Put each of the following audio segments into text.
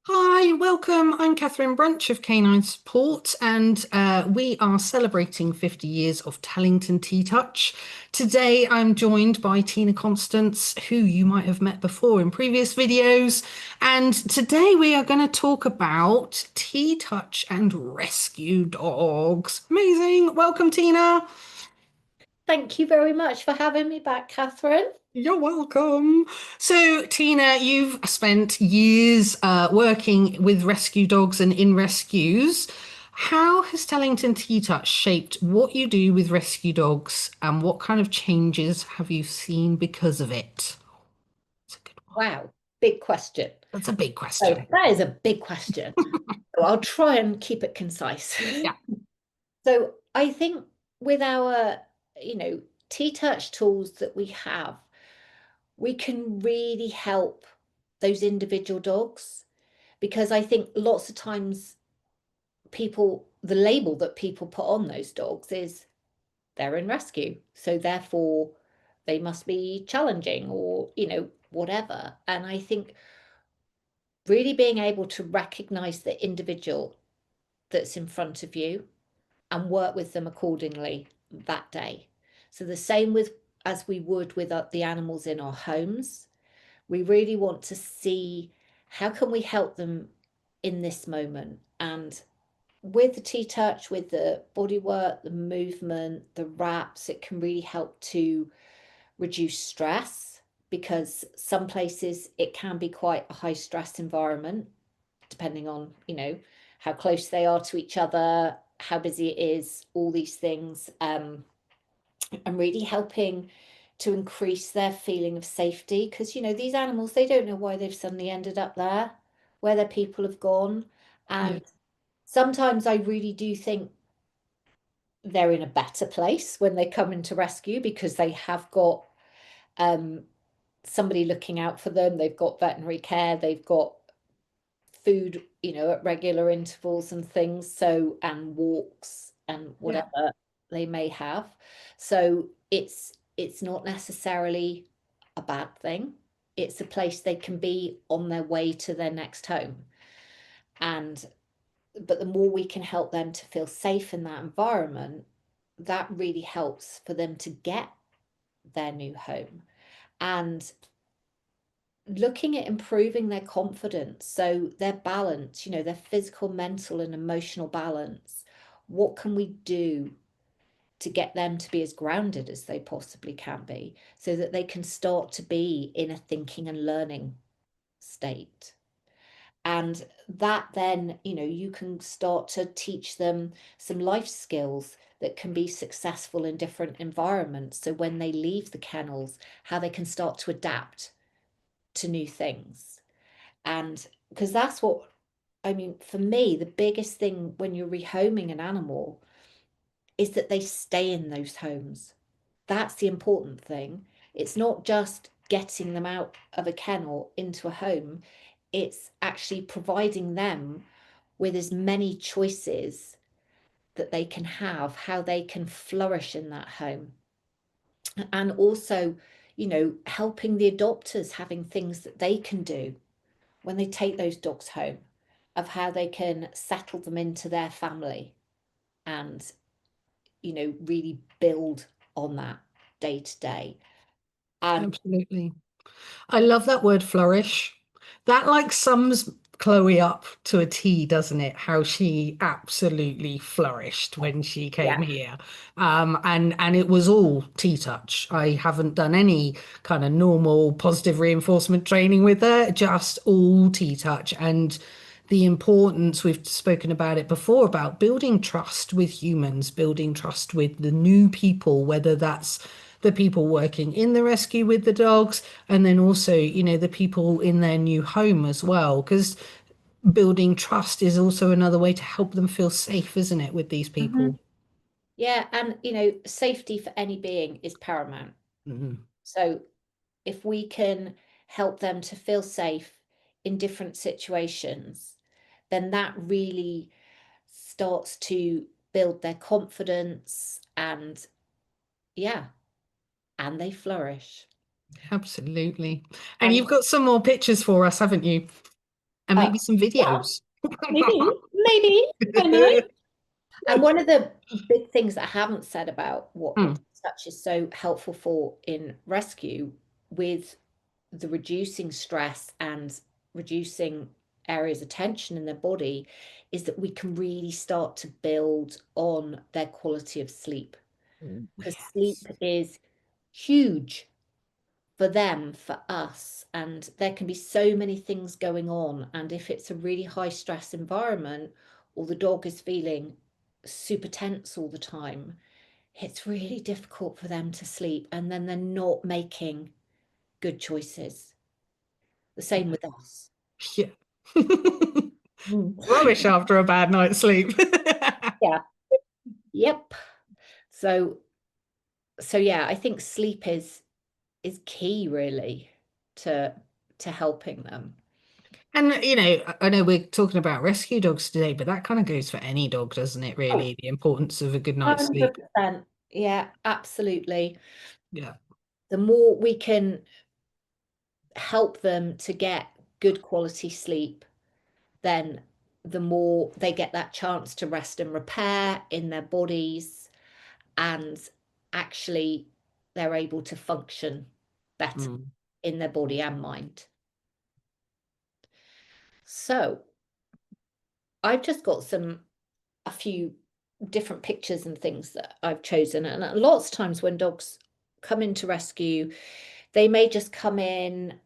Hi, welcome. I'm Catherine Brunch of Canine Support, and we are celebrating 50 years of Tellington TTouch. Today, I'm joined by Tina Constance, who you might have met before in previous videos. And today, we are going to talk about TTouch and rescue dogs. Amazing. Welcome, Tina. Thank you very much for having me back, Catherine. You're welcome. So, Tina, you've spent years working with rescue dogs and in rescues. How has Tellington T-Touch shaped what you do with rescue dogs, and what kind of changes have you seen because of it? It's a good one. Wow, big question. That's a big So question. that is a big question. So I'll try and keep it concise. Yeah, So I think with our, you know, T-touch tools that we have, we can really help those individual dogs because I think lots of times the label that people put on those dogs is they're in rescue. So therefore they must be challenging or, whatever. And I think really being able to recognize the individual that's in front of you and work with them accordingly that day. So the same with as we would with the animals in our homes. We really want to see how can we help them in this moment. And with the T-touch, with the body work, the movement, the wraps, it can really help to reduce stress because some places it can be quite a high stress environment depending on, how close they are to each other, how busy it is, all these things, and really helping to increase their feeling of safety. Because, these animals, they don't know why they've suddenly ended up there, where their people have gone. yeah, And sometimes I really do think they're in a better place when they come into rescue because they have got um, somebody looking out for them, they've got veterinary care, they've got food, at regular intervals and things, so and walks and yeah. whatever they may have. So it's not necessarily a bad thing. It's a place they can be on their way to their next home. And but the more we can help them to feel safe in that environment, that really helps for them to get their new home. And looking at improving their confidence, so their balance, their physical, mental, and emotional balance. What can we do to get them to be as grounded as they possibly can be so that they can start to be in a thinking and learning state? And that then, you can start to teach them some life skills that can be successful in different environments. So when they leave the kennels, how they can start to adapt to new things. And because that's what I mean, for me, the biggest thing when you're rehoming an animal is that they stay in those homes. That's the important thing. It's not just getting them out of a kennel into a home, it's actually providing them with as many choices that they can have, how they can flourish in that home. And also, helping the adopters having things that they can do when they take those dogs home, of how they can settle them into their family and, really build on that day to day. And Absolutely. I love that word flourish. That like sums Chloe up to a T, doesn't it? How she absolutely flourished when she came yeah. here. And it was all T-touch. I haven't done any kind of normal positive reinforcement training with her, just all T-touch. And the importance, we've spoken about it before, about building trust with humans, building trust with the new people, whether that's the people working in the rescue with the dogs, and then also, the people in their new home as well. Because building trust is also another way to help them feel safe, isn't it, with these Mhm. people? Yeah, and safety for any being is paramount. Mhm. So if we can help them to feel safe in different situations, then that really starts to build their confidence and yeah, and they flourish. Absolutely. And And you've got some more pictures for us, haven't you? and Uh, maybe some yeah, videos. maybe, I know. And one of the big things that I haven't said about what Hmm. touch is so helpful for in rescue with the reducing stress and reducing areas of tension in their body is that we can really start to build on their quality of sleep. Oh, Because yes. sleep is huge for them, for us, and there can be so many things going on. And if it's a really high stress environment, or the dog is feeling super tense all the time, it's really difficult for them to sleep, and then they're not making good choices. The same with us. Yeah. Mm. Rubbish after a bad night's sleep. Yeah. Yep. So yeah, I think sleep is key really to helping them. And I know we're talking about rescue dogs today, but that kind of goes for any dog, doesn't it, Oh, really? The importance of a good night's sleep. 100%. Yeah, absolutely. Yeah. The more we can help them to get good quality sleep, then the more they get that chance to rest and repair in their bodies, and actually they're able to function better Mm. in their body and mind. So I've just got a few different pictures and things that I've chosen. And lots of times when dogs come into rescue, they may just come in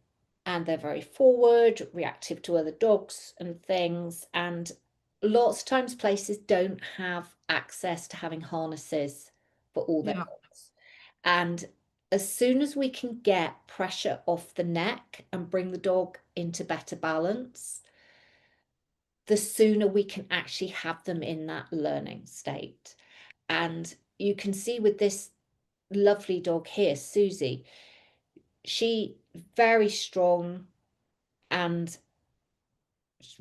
and they're very forward, reactive to other dogs and things. And lots of times places don't have access to having harnesses for all their Yeah. dogs. And as soon as we can get pressure off the neck and bring the dog into better balance, the sooner we can actually have them in that learning state. And you can see with this lovely dog here, Susie, she very strong and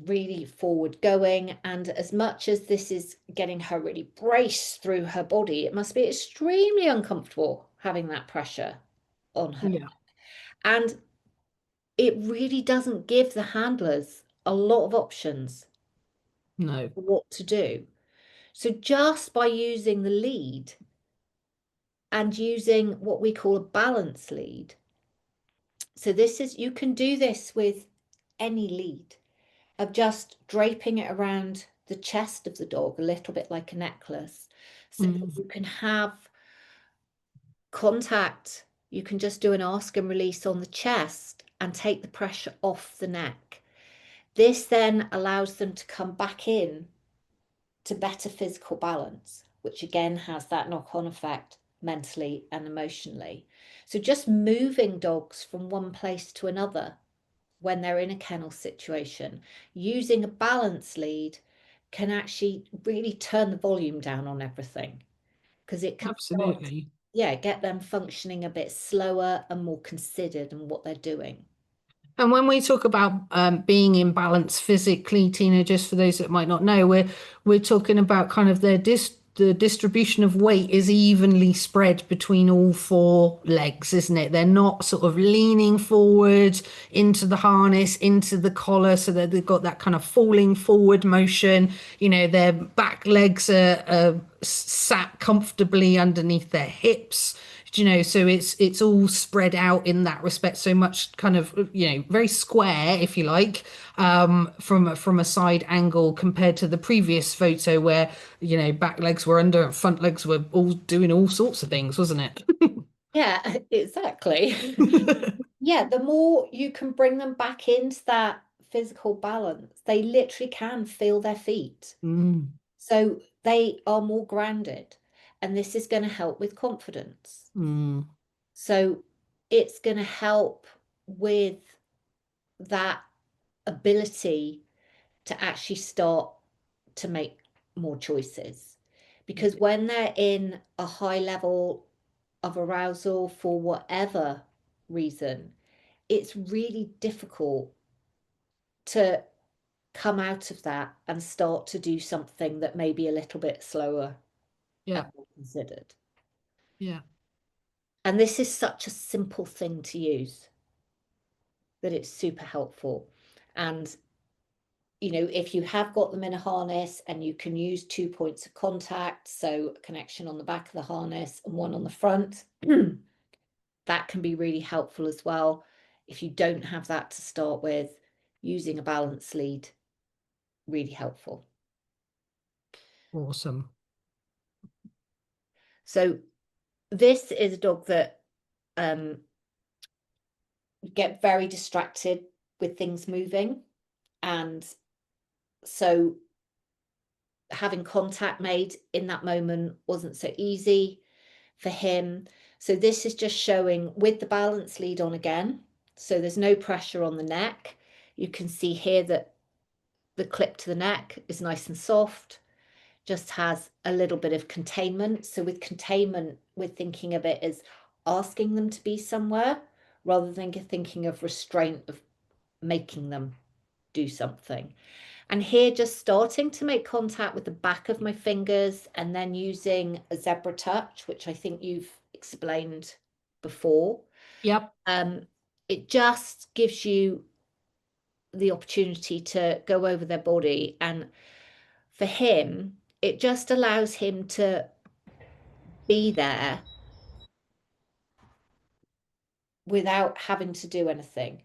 really forward going. And as much as this is getting her really braced through her body, it must be extremely uncomfortable having that pressure on her. Yeah. And it really doesn't give the handlers a lot of options No. for what to do. So just by using the lead and using what we call a balance lead. So this is, you can do this with any lead of just draping it around the chest of the dog, a little bit like a necklace, so that Mm. you can have contact. You can just do an ask and release on the chest and take the pressure off the neck. This then allows them to come back in to better physical balance, which again has that knock-on effect mentally and emotionally. So just moving dogs from one place to another when they're in a kennel situation, using a balance lead can actually really turn the volume down on everything, because it can start, Absolutely. yeah, get them functioning a bit slower and more considered in what they're doing. And when we talk about being in balance physically, Tina, just for those that might not know, we're talking about kind of the distribution of weight is evenly spread between all four legs, isn't it? They're not sort of leaning forward into the harness, into the collar, so that they've got that kind of falling forward motion. Their back legs are sat comfortably underneath their hips. So it's all spread out in that respect, so much kind of very square, if you like, from a side angle compared to the previous photo where back legs were under and front legs were all doing all sorts of things, wasn't it? Yeah, exactly. Yeah, the more you can bring them back into that physical balance, they literally can feel their feet. Mm, So they are more grounded, and this is going to help with confidence. mm, So it's going to help with that ability to actually start to make more choices. Because when they're in a high level of arousal for whatever reason, it's really difficult to come out of that and start to do something that may be a little bit slower and yeah, more considered. yeah. And this is such a simple thing to use that it's super helpful. And if you have got them in a harness and you can use 2 points of contact, so a connection on the back of the harness and one on the front, that can be really helpful as well. If you don't have that to start with, using a balance lead, really helpful. Awesome. So this is a dog that get very distracted with things moving, and so having contact made in that moment wasn't so easy for him. So this is just showing with the balance lead on again, so there's no pressure on the neck. You can see here that the clip to the neck is nice and soft, just has a little bit of containment. So with containment, we're thinking of it as asking them to be somewhere rather than thinking of restraint, of making them do something. And here, just starting to make contact with the back of my fingers and then using a zebra touch, which I think you've explained before. Yep. It just gives you the opportunity to go over their body. And for him, it just allows him to be there without having to do anything.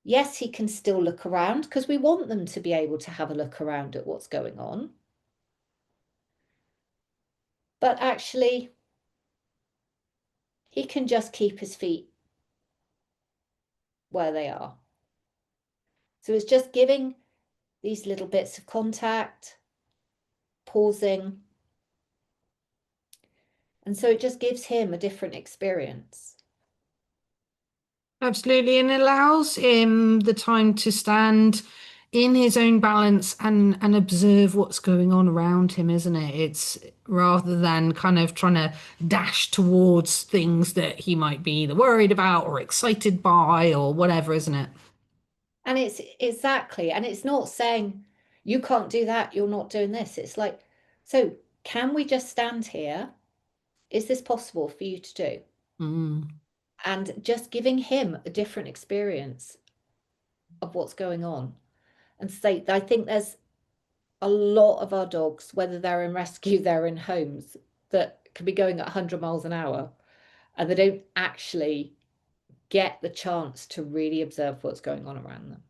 Yes, he can still look around because we want them to be able to have a look around at what's going on. But actually, he can just keep his feet where they are. So it's just giving these little bits of contact, pausing. And so it just gives him a different experience. Absolutely. And allows him the time to stand in his own balance and observe what's going on around him, isn't it? It's rather than kind of trying to dash towards things that he might be either worried about or excited by or whatever, isn't it? And it's exactly, and it's not saying you can't do that, you're not doing this. It's like, so can we just stand here? Is this possible for you to do? Mm, And just giving him a different experience of what's going on. And say, I think there's a lot of our dogs, whether they're in rescue, they're in homes, that can be going at 100 miles an hour and they don't actually get the chance to really observe what's going on around them.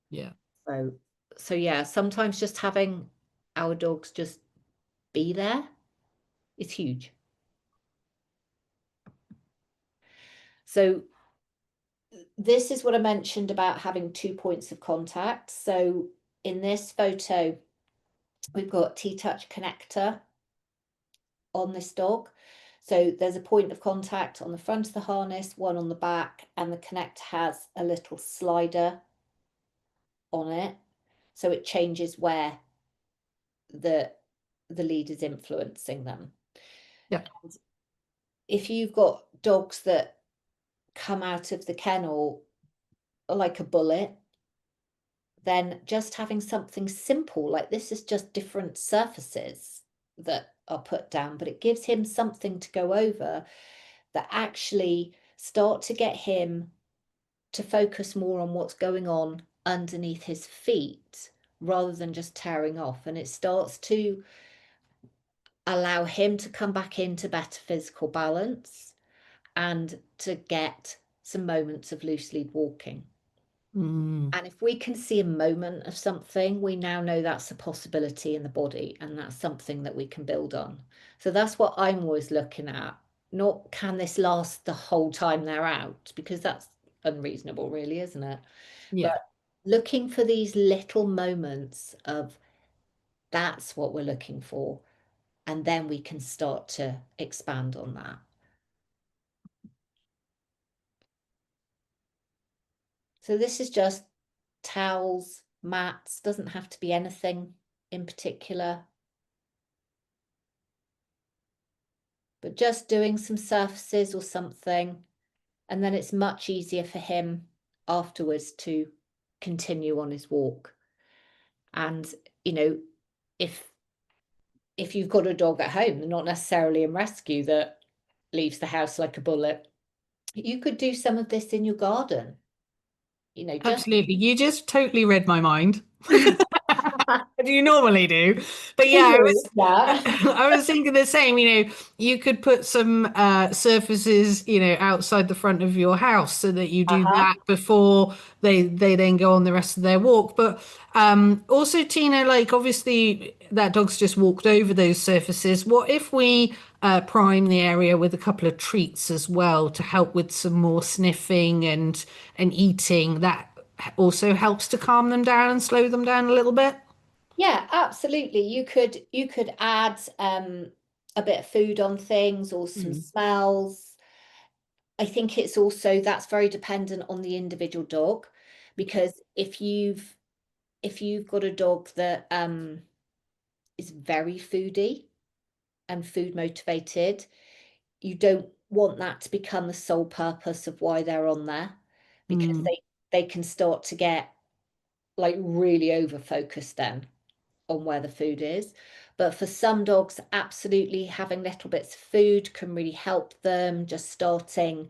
yeah. So, so yeah, sometimes just having our dogs just be there is huge. So this is what I mentioned about having 2 points of contact. So in this photo, we've got TTouch connector on this dog. So there's a point of contact on the front of the harness, one on the back, and the connector has a little slider on it. So it changes where the lead is influencing them. Yeah. And if you've got dogs that come out of the kennel like a bullet, then just having something simple like this is just different surfaces that are put down, but it gives him something to go over that actually start to get him to focus more on what's going on underneath his feet rather than just tearing off. And it starts to allow him to come back into better physical balance and to get some moments of loose lead walking. Mm, And if we can see a moment of something, we now know that's a possibility in the body and that's something that we can build on. So that's what I'm always looking at. Not can this last the whole time they're out, because that's unreasonable, really, isn't it? yeah. But looking for these little moments of that's what we're looking for. And then we can start to expand on that. So this is just towels, mats, doesn't have to be anything in particular. But just doing some surfaces or something, and then it's much easier for him afterwards to continue on his walk. And if you've got a dog at home, not necessarily in rescue, that leaves the house like a bullet, you could do some of this in your garden. Just Absolutely. You just totally read my mind. As you normally do. But for yeah, you, yeah. I was thinking the same, you could put some surfaces, outside the front of your house so that you do Uh-huh. that before they then go on the rest of their walk. But also, Tina, like obviously that dog's just walked over those surfaces. What if we prime the area with a couple of treats as well to help with some more sniffing and eating? That also helps to calm them down and slow them down a little bit. Yeah, absolutely. You could add a bit of food on things or some Mm. smells. I think it's also that's very dependent on the individual dog, because if you've got a dog that is very foodie and food motivated, you don't want that to become the sole purpose of why they're on there, because Mm. they can start to get like really over focused then on where the food is. But for some dogs, absolutely having little bits of food can really help them, just starting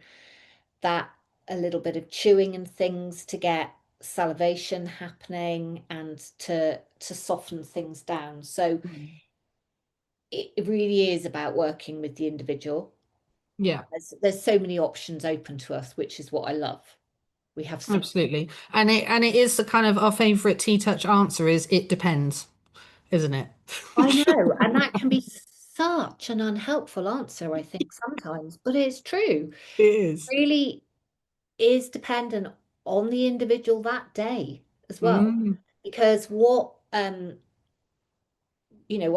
that a little bit of chewing and things to get salivation happening and to soften things down. So Mm. it really is about working with the individual. Yeah. There's so many options open to us, which is what I love. We have so Absolutely. And it is the kind of our favorite T-touch answer is it depends, isn't it? I know, and that can be such an unhelpful answer, I think, sometimes, but it's true. It is. Really is dependent on the individual that day as well. Mm. Because what I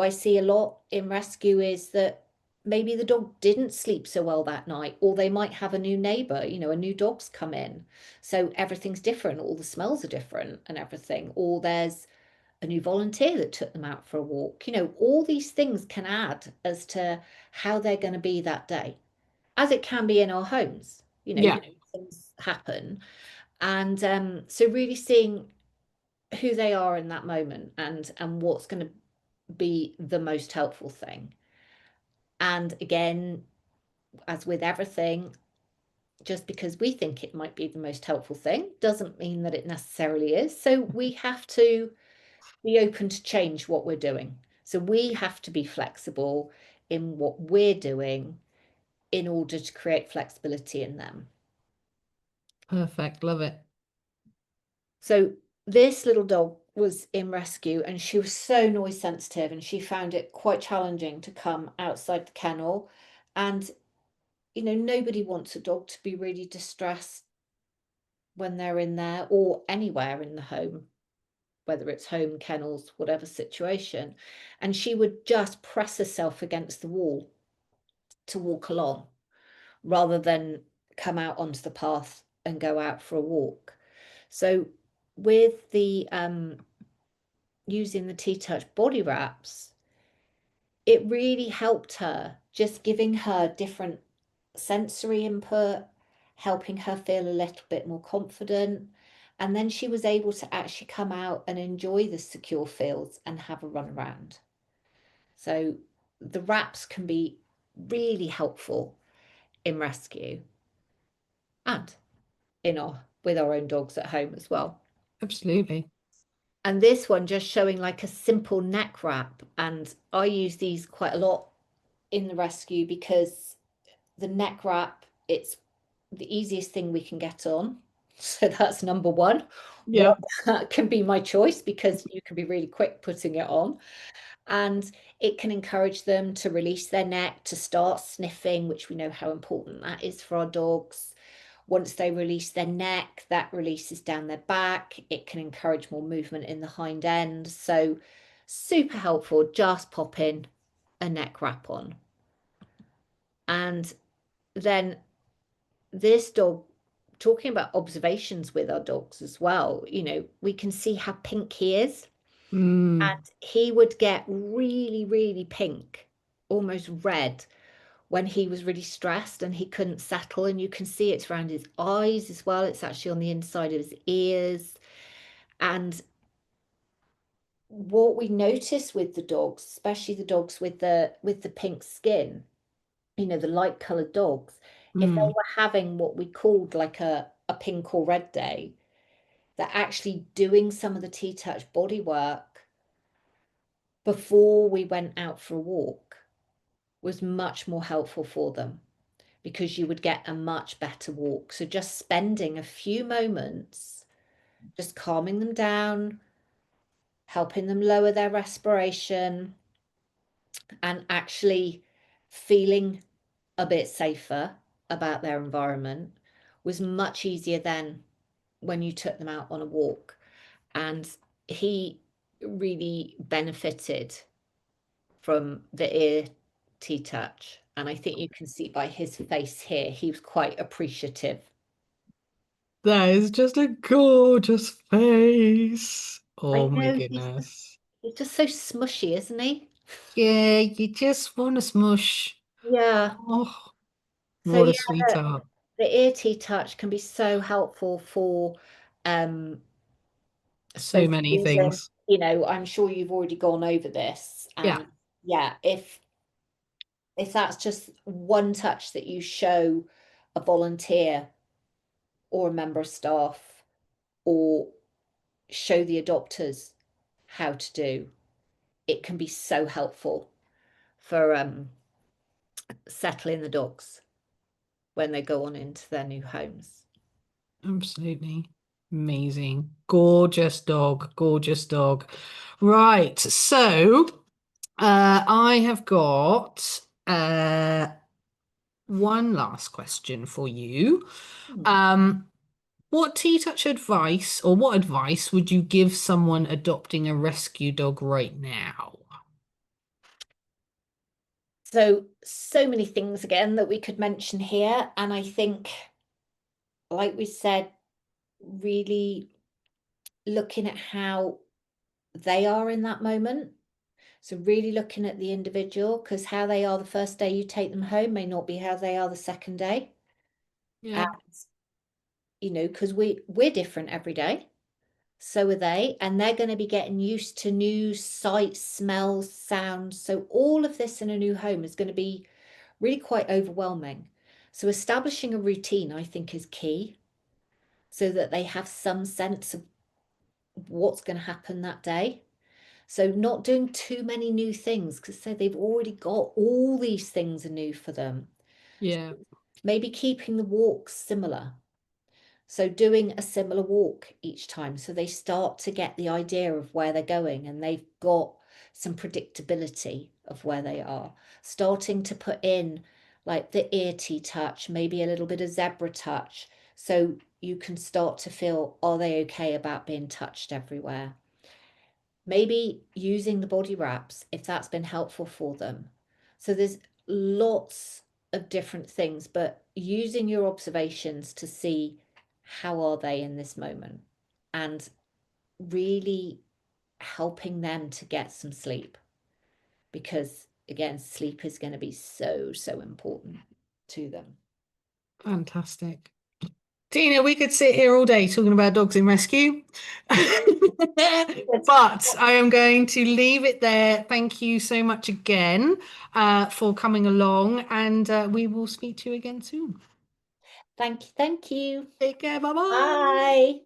see a lot in rescue is that maybe the dog didn't sleep so well that night, or they might have a new neighbor, a new dog's come in. So everything's different, all the smells are different and everything, or there's a new volunteer that took them out for a walk. All these things can add as to how they're going to be that day, as it can be in our homes. Yeah, Things happen. And so really seeing who they are in that moment and what's going to be the most helpful thing. And again, as with everything, just because we think it might be the most helpful thing doesn't mean that it necessarily is. So we have to be open to change what we're doing. So we have to be flexible in what we're doing in order to create flexibility in them. perfect. Love it. So this little dog was in rescue and she was so noise sensitive and she found it quite challenging to come outside the kennel. And, nobody wants a dog to be really distressed when they're in there or anywhere in the home, whether it's home, kennels, whatever situation. And she would just press herself against the wall to walk along rather than come out onto the path and go out for a walk. So with the using the T-touch body wraps, it really helped her, just giving her different sensory input, helping her feel a little bit more confident. And then she was able to actually come out and enjoy the secure fields and have a run around. So the wraps can be really helpful in rescue and in our with our own dogs at home as well. Absolutely. And this one just showing like a simple neck wrap. And I use these quite a lot in the rescue because the neck wrap, it's the easiest thing we can get on. So that's number one. Yeah. What can be my choice because you can be really quick putting it on. And it can encourage them to release their neck, to start sniffing, which we know how important that is for our dogs. Once they release their neck, that releases down their back. It can encourage more movement in the hind end. So super helpful. Just pop in a neck wrap on. And then this dog, talking about observations with our dogs as well, we can see how pink he is. Mm. And he would get really, really pink, almost red, when he was really stressed and he couldn't settle. And you can see it's around his eyes as well. It's actually on the inside of his ears. And what we notice with the dogs, especially the dogs with the pink skin, the light colored dogs, if they Mm. were having what we called like a pink or red day, that actually doing some of the TTouch body work before we went out for a walk was much more helpful for them because you would get a much better walk. So just spending a few moments, just calming them down, helping them lower their respiration, and actually feeling a bit safer about their environment was much easier than when you took them out on a walk. And he really benefited from the ear TTouch. And I think you can see by his face here, he was quite appreciative. That is just a gorgeous face. I Oh my know goodness. he's just so smushy, isn't he? Yeah, you just want to smush. Yeah. Oh, So what yeah, a sweetheart. the ear TTouch can be so helpful for um so So for many using, things. I'm sure you've already gone over this. Yeah, And yeah, if that's just one touch that you show a volunteer or a member of staff or show the adopters how to do, it can be so helpful for settling the dogs when they go on into their new homes. absolutely. Amazing. Gorgeous dog. Gorgeous dog. Right. So, I have got one last question for you. Hmm. Um, what T-touch advice or what advice would you give someone adopting a rescue dog right now? So many things again that we could mention here. And I think, like we said, really looking at how they are in that moment. So really looking at the individual, because how they are the first day you take them home may not be how they are the second day. And, Yeah, because we're different every day. So are they, and they're going to be getting used to new sights, smells, sounds. So all of this in a new home is going to be really quite overwhelming. So establishing a routine, I think, is key so that they have some sense of what's going to happen that day. So not doing too many new things because say they've already got all these things are new for them. yeah, Maybe keeping the walks similar. So doing a similar walk each time. So they start to get the idea of where they're going and they've got some predictability of where they are. Starting to put in like the ear TTouch, maybe a little bit of zebra touch. So you can start to feel, are they okay about being touched everywhere? Maybe using the body wraps if that's been helpful for them. So there's lots of different things, but using your observations to see how are they in this moment and really helping them to get some sleep because again, sleep is going to be so important to them. fantastic. Tina, we could sit here all day talking about dogs in rescue, Yes. but I am going to leave it there. Thank you so much again for coming along, and we will speak to you again soon. Thank you. Take care. Bye bye. Bye.